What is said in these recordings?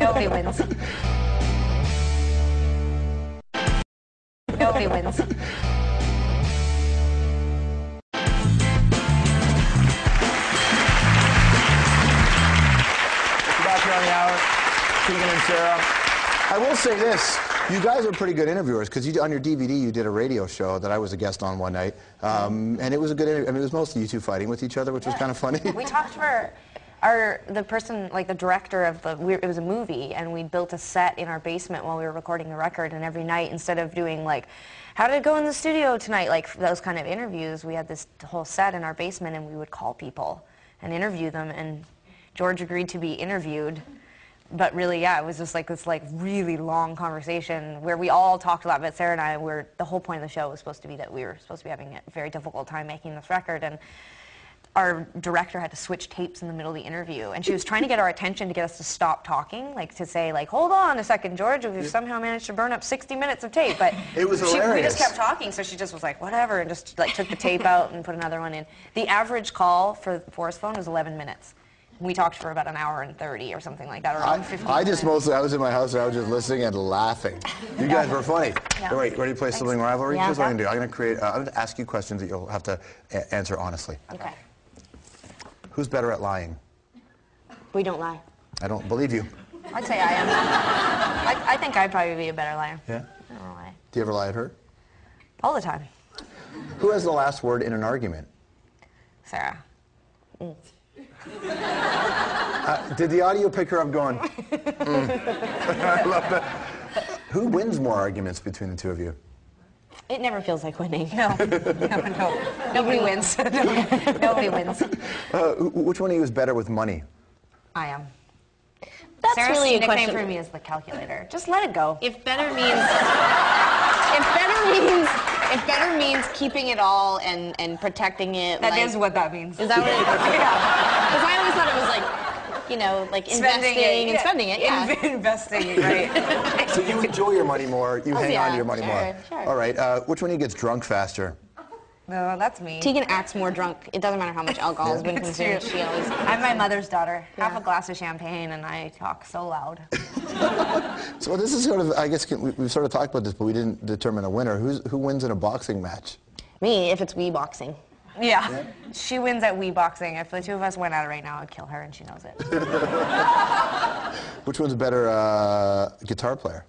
Nobody wins. Nobody wins. Back here on the hour, Tegan and Sara. I will say this. You guys are pretty good interviewers, because on your DVD you did a radio show that I was a guest on one night, and it was a good interview. I mean, it was mostly you two fighting with each other, which was kind of funny. We talked for the person, like the director of it was a movie, and we built a set in our basement while we were recording the record, and every night, instead of doing like, how did it go in the studio tonight, like those kind of interviews, we had this whole set in our basement, and we would call people and interview them, and George agreed to be interviewed. But really, yeah, it was just like this really long conversation where we all talked a lot, but Sara and I were, the whole point of the show was supposed to be that we were supposed to be having a very difficult time making this record, and our director had to switch tapes in the middle of the interview, and she was trying to get our attention to get us to stop talking, like to say, like, hold on a second, George, we've somehow managed to burn up 60 minutes of tape, but it was hilarious. We just kept talking, so she just was like, whatever, and just like took the tape out and put another one in. The average call for the Forest phone was 11 minutes. We talked for about an hour and 30 or something like that, or around 15 I just minutes. I was in my house and I was just listening and laughing. You guys were funny. Yeah. Wait, ready to play Sibling Rivalry? Yeah. Here's what I'm going to do. I'm going to ask you questions that you'll have to answer honestly. Okay. Who's better at lying? We don't lie. I don't believe you. I'd say I am. I think I'd probably be a better liar. Yeah? I don't lie. Do you ever lie at her? All the time. Who has the last word in an argument? Sara. Did the audio pick her up going, I love that. Who wins more arguments between the two of you? It never feels like winning. No. Nobody wins. Nobody wins. Which one of you is better with money? I am. That's Sara's really a nickname question. for me is the calculator. Just let it go. If better means keeping it all and protecting it. That is what that means. Is that what it is? Because I always thought it was like, you know, like investing and spending it. Yeah. Investing, right. So you enjoy your money more, you hang on to your money more. Sure. All right, which one of you gets drunk faster? No, that's me. Tegan acts more drunk. It doesn't matter how much alcohol has been consumed. She always. I'm my mother's daughter. Half a glass of champagne, and I talk so loud. So this is sort of, I guess, we've sort of talked about this, but we didn't determine a winner. Who wins in a boxing match? Me, if it's Wii boxing. Yeah. She wins at Wii boxing. If the two of us went at it right now, I'd kill her, and she knows it. Which one's a better guitar player?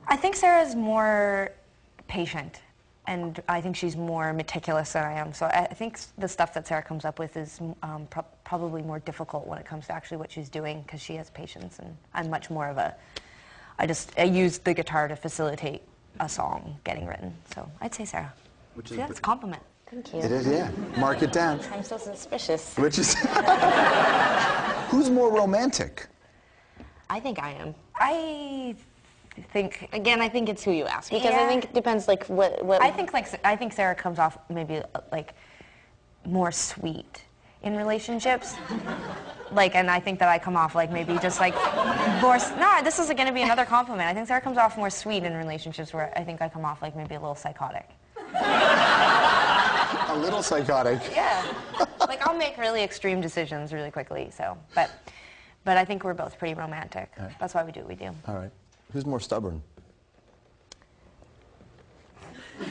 I think Sara's more patient, and I think she's more meticulous than I am. So I think the stuff that Sara comes up with is probably more difficult when it comes to actually what she's doing, because she has patience, and I'm much more of a, I use the guitar to facilitate a song getting written. So I'd say Sara. See, that's a compliment. Thank you. It is, yeah. Mark it down. I'm so suspicious. Which is... Who's more romantic? I think I am. I think... Again, I think it's who you ask, because I think it depends, like, what... I think Sara comes off maybe, like, more sweet in relationships. Like, and I think that I come off, like, maybe just, like, more... No, this is going to be another compliment. I think Sara comes off more sweet in relationships, where I think I come off, like, maybe a little psychotic. A little psychotic. Yeah. Like, I'll make really extreme decisions really quickly, so... But I think we're both pretty romantic. Right. That's why we do what we do. All right. Who's more stubborn? So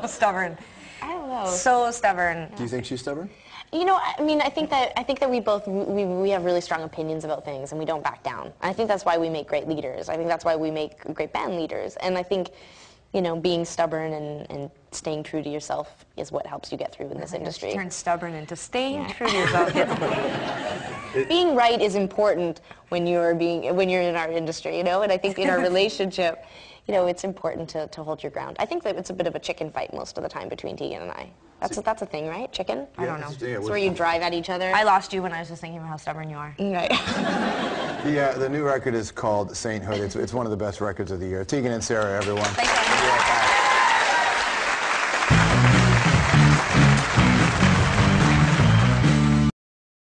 stubborn. I don't know. So stubborn. Do you think she's stubborn? You know, I mean, I think that we both we have really strong opinions about things, and we don't back down. And I think that's why we make great leaders. I think that's why we make great band leaders. And I think, you know, being stubborn and staying true to yourself is what helps you get through in this industry. Turn stubborn into staying true to yourself. Being right is important when you're in our industry, you know. And I think in our relationship, you know, it's important to hold your ground. I think that it's a bit of a chicken fight most of the time between Tegan and I. That's a thing, right? Chicken? I don't know. It's where you drive at each other. I lost you when I was just thinking about how stubborn you are. Right. The new record is called Sainthood. It's one of the best records of the year. Tegan and Sara, everyone. Thank you.